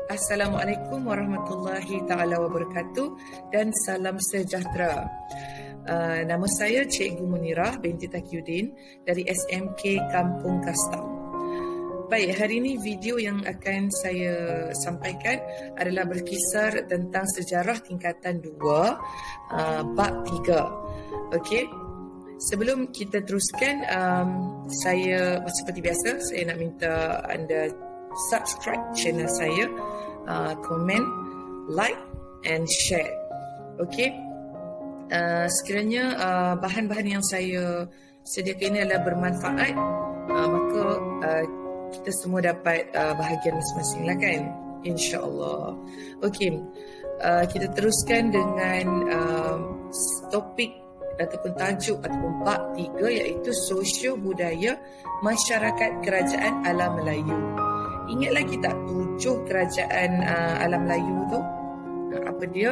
Assalamualaikum warahmatullahi taala wabarakatuh dan salam sejahtera. Nama saya Cikgu Munirah binti Taqiyuddin dari SMK Kampung Kastam. Baik, hari ini video yang akan saya sampaikan adalah berkisar tentang sejarah tingkatan 2 bab 3. Okey. Sebelum kita teruskan, saya seperti biasa saya nak minta anda subscribe channel saya, komen, like and share. Okey. Sekiranya bahan-bahan yang saya sediakan ini adalah bermanfaat, maka kita semua dapat bahagian masing-masing lah kan, insya-Allah. Okey. Kita teruskan dengan topik ataupun tajuk ataupun bab 3, iaitu sosio budaya masyarakat kerajaan alam Melayu. Ingat lagi tak 7 kerajaan alam Melayu tu? Apa dia?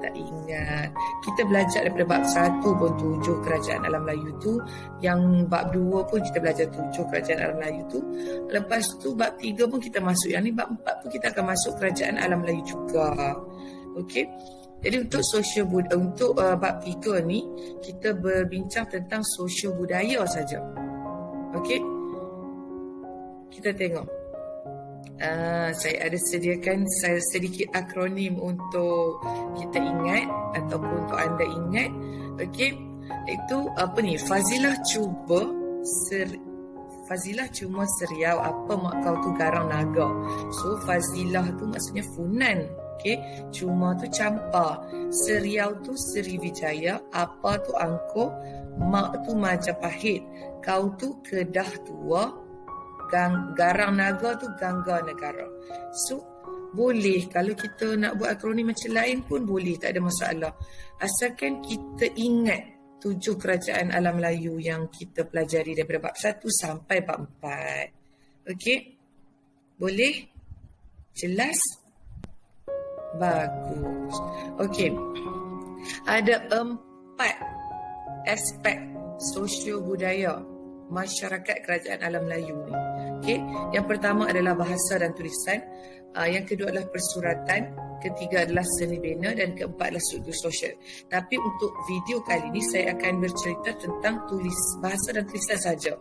Tak ingat. Kita belajar daripada bab 1 pun 7 kerajaan alam Melayu tu. Yang bab 2 pun kita belajar 7 kerajaan alam Melayu tu. Lepas tu bab 3 pun kita masuk. Yang ni bab 4 pun kita akan masuk kerajaan alam Melayu juga. Okey. Jadi untuk bab 3 ni kita berbincang tentang sosio budaya saja. Okey. Kita tengok. Saya ada sediakan sedikit akronim untuk kita ingat ataupun untuk anda ingat. Okey, itu apa ni? Fazilah cuma seriau, apa mak kau tu garang naga. So fazilah tu maksudnya funan. Okey, cuma tu campa, seriau tu Sriwijaya, apa tu angko, mak tu Majapahit, kau tu Kedah Tua, garang naga tu Gangga Negara. So boleh, kalau kita nak buat akronim macam lain pun boleh, tak ada masalah. Asalkan kita ingat 7 kerajaan alam Melayu yang kita pelajari daripada bab 1 sampai bab 4. Okey? Boleh? Jelas? Bagus. Okey. Ada 4 aspek sosio budaya masyarakat kerajaan alam Melayu ni. Okey, yang pertama adalah bahasa dan tulisan, yang kedua adalah persuratan, ketiga adalah seni bina dan keempat adalah struktur sosial. Tapi untuk video kali ini saya akan bercerita tentang bahasa dan tulisan saja.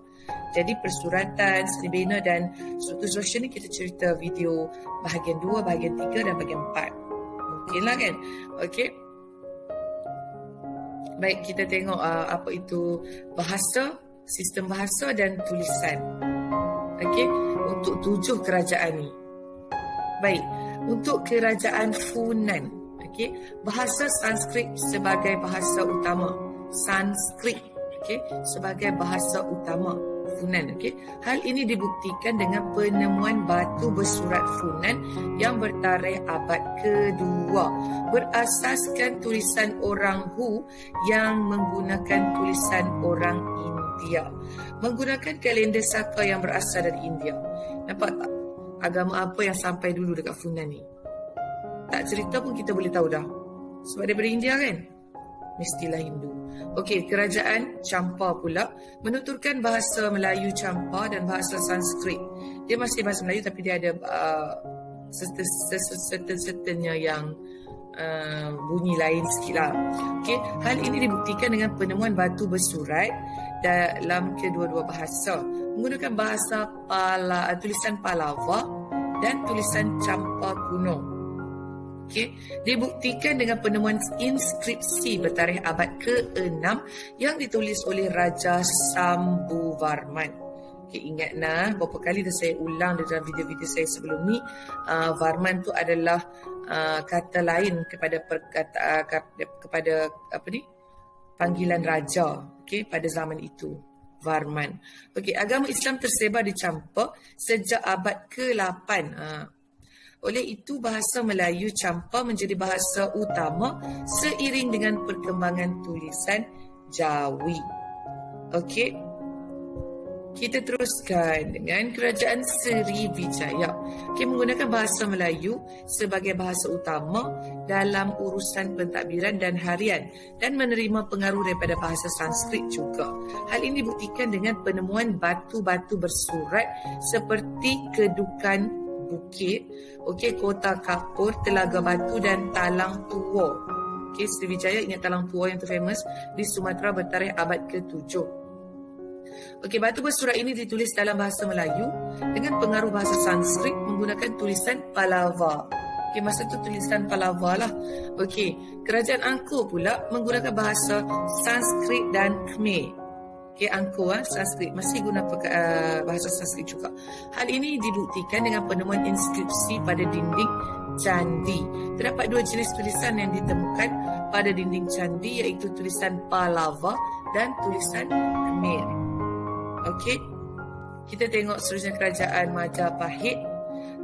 Jadi persuratan, seni bina dan struktur sosial ni kita cerita video bahagian 2, bahagian 3 dan bahagian 4. Mungkinlah kan? Okey. Baik, kita tengok apa itu bahasa, sistem bahasa dan tulisan. Okey, untuk 7 kerajaan ni. Baik, untuk kerajaan Funan, okey, bahasa Sanskrit sebagai bahasa utama. Sanskrit, okey, sebagai bahasa utama Funan, okey. Hal ini dibuktikan dengan penemuan batu bersurat Funan yang bertarikh abad kedua berasaskan tulisan orang Hu yang menggunakan tulisan orang India, menggunakan kalender saka yang berasal dari India. Nampak tak? Agama apa yang sampai dulu dekat Funan ni? Tak cerita pun kita boleh tahu dah. Sebab daripada India kan? Mestilah Hindu. Okey, kerajaan Champa pula menuturkan bahasa Melayu Champa dan bahasa Sanskrit. Dia masih bahasa Melayu tapi dia ada serta-sertanya yang bunyi lain sikit lah. Okay. Hal ini dibuktikan dengan penemuan batu bersurat dalam kedua-dua bahasa menggunakan bahasa tulisan Palava dan tulisan Champa kuno. Okay. Dibuktikan dengan penemuan inskripsi bertarikh abad ke-6 yang ditulis oleh Raja Sambuvarman. Okay, ingat nah, berapa kali dah saya ulang dalam video-video saya sebelum ni, Varman tu adalah kata lain kepada kepada apa ni, panggilan raja, okey, pada zaman itu, Varman. Okey, agama Islam tersebar di Champa sejak abad ke-8. Oleh itu bahasa Melayu Champa menjadi bahasa utama seiring dengan perkembangan tulisan Jawi. Okey. Kita teruskan dengan kerajaan Sriwijaya. Okay, menggunakan bahasa Melayu sebagai bahasa utama dalam urusan pentadbiran dan harian dan menerima pengaruh daripada bahasa Sanskrit juga. Hal ini dibuktikan dengan penemuan batu-batu bersurat seperti kedukan bukit, okey, Kota Kapur, Telaga Batu dan Talang Tua. Okey, Sriwijaya ingat Talang Tua yang tu famous di Sumatera bertarikh abad ke-7. Okey, batu bersurat ini ditulis dalam bahasa Melayu dengan pengaruh bahasa Sanskrit menggunakan tulisan Pallava. Okey, masa tu tulisan Pallava lah. Okey, Kerajaan Angkor pula menggunakan bahasa Sanskrit dan Khmer. Okey, Angkor Sanskrit masih guna bahasa Sanskrit juga. Hal ini dibuktikan dengan penemuan inskripsi pada dinding candi. Terdapat dua jenis tulisan yang ditemukan pada dinding candi, iaitu tulisan Pallava dan tulisan Khmer. Okey, kita tengok seterusnya Kerajaan Majapahit.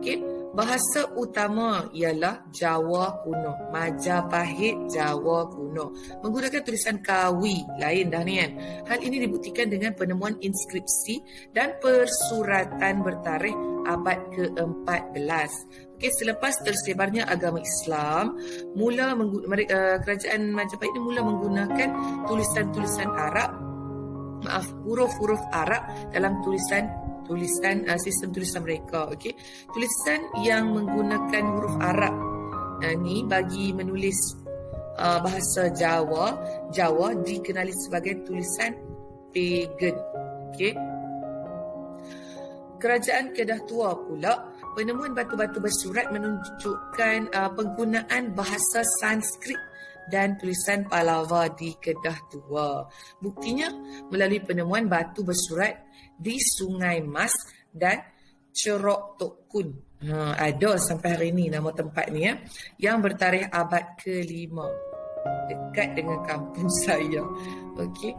Okey, bahasa utama ialah Jawa kuno. Majapahit Jawa kuno menggunakan tulisan Kawi, lain dah ni kan. Hal ini dibuktikan dengan penemuan inskripsi dan persuratan bertarikh abad ke-14. Okey, selepas tersebarnya agama Islam, Kerajaan Majapahit ini mula menggunakan tulisan-tulisan Arab, huruf-huruf Arab dalam sistem tulisan mereka. Okey, tulisan yang menggunakan huruf Arab ni bagi menulis bahasa Jawa dikenali sebagai tulisan pagan. Okey, Kerajaan Kedah Tua pula, penemuan batu-batu bersurat menunjukkan penggunaan bahasa Sanskrit dan tulisan Pallava di Kedah Tua. Buktinya melalui penemuan batu bersurat di Sungai Mas dan Cerok Tok Kun. Ada sampai hari ini nama tempat ni yang bertarikh abad ke-5 dekat dengan kampung saya. Okey.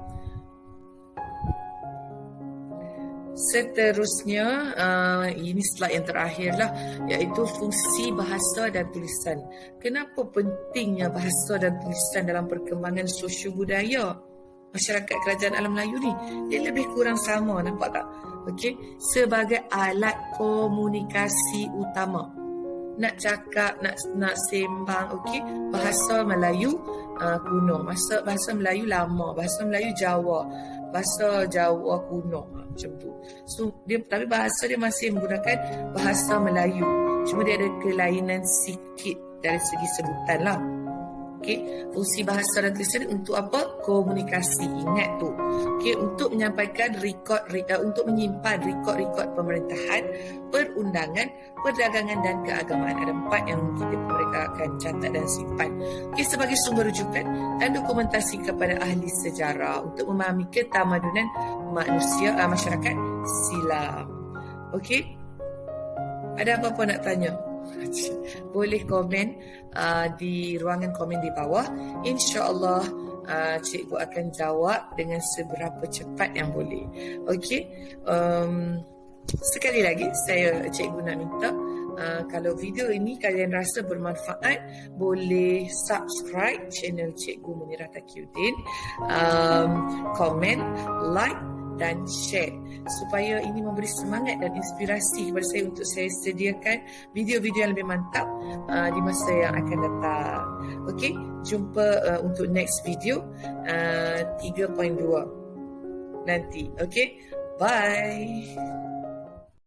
Seterusnya, ini slide yang terakhir lah, iaitu fungsi bahasa dan tulisan. Kenapa pentingnya bahasa dan tulisan dalam perkembangan sosio-budaya masyarakat kerajaan alam Melayu ni? Dia lebih kurang sama, nampak tak? Okey, sebagai alat komunikasi utama. Nak cakap, nak sembang, okey, bahasa Melayu kuno, bahasa Melayu lama, bahasa Melayu Jawa, bahasa Jawa kuno, macam tu. So, tapi bahasa dia masih menggunakan bahasa Melayu. Cuma dia ada kelainan sikit dari segi sebutan lah. Okey, fungsi bahasa dan tulisan untuk apa? Komunikasi. Ingat tu. Okey, untuk menyampaikan untuk menyimpan rekod-rekod pemerintahan, perundangan, perdagangan dan keagamaan. Ada 4 yang mereka akan catat dan simpan. Okey, sebagai sumber rujukan dan dokumentasi kepada ahli sejarah untuk memahami ketamadunan masyarakat silam. Okey, ada apa-apa nak tanya? Boleh komen di ruangan komen di bawah. InsyaAllah cikgu akan jawab dengan seberapa cepat yang boleh. Okey, sekali lagi cikgu nak minta, kalau video ini kalian rasa bermanfaat, boleh subscribe channel Cikgu Munirah Taqiyuddin, komen, like dan share supaya ini memberi semangat dan inspirasi kepada saya untuk saya sediakan video-video yang lebih mantap di masa yang akan datang. Okey, jumpa untuk next video 3.2 nanti. Okey, bye.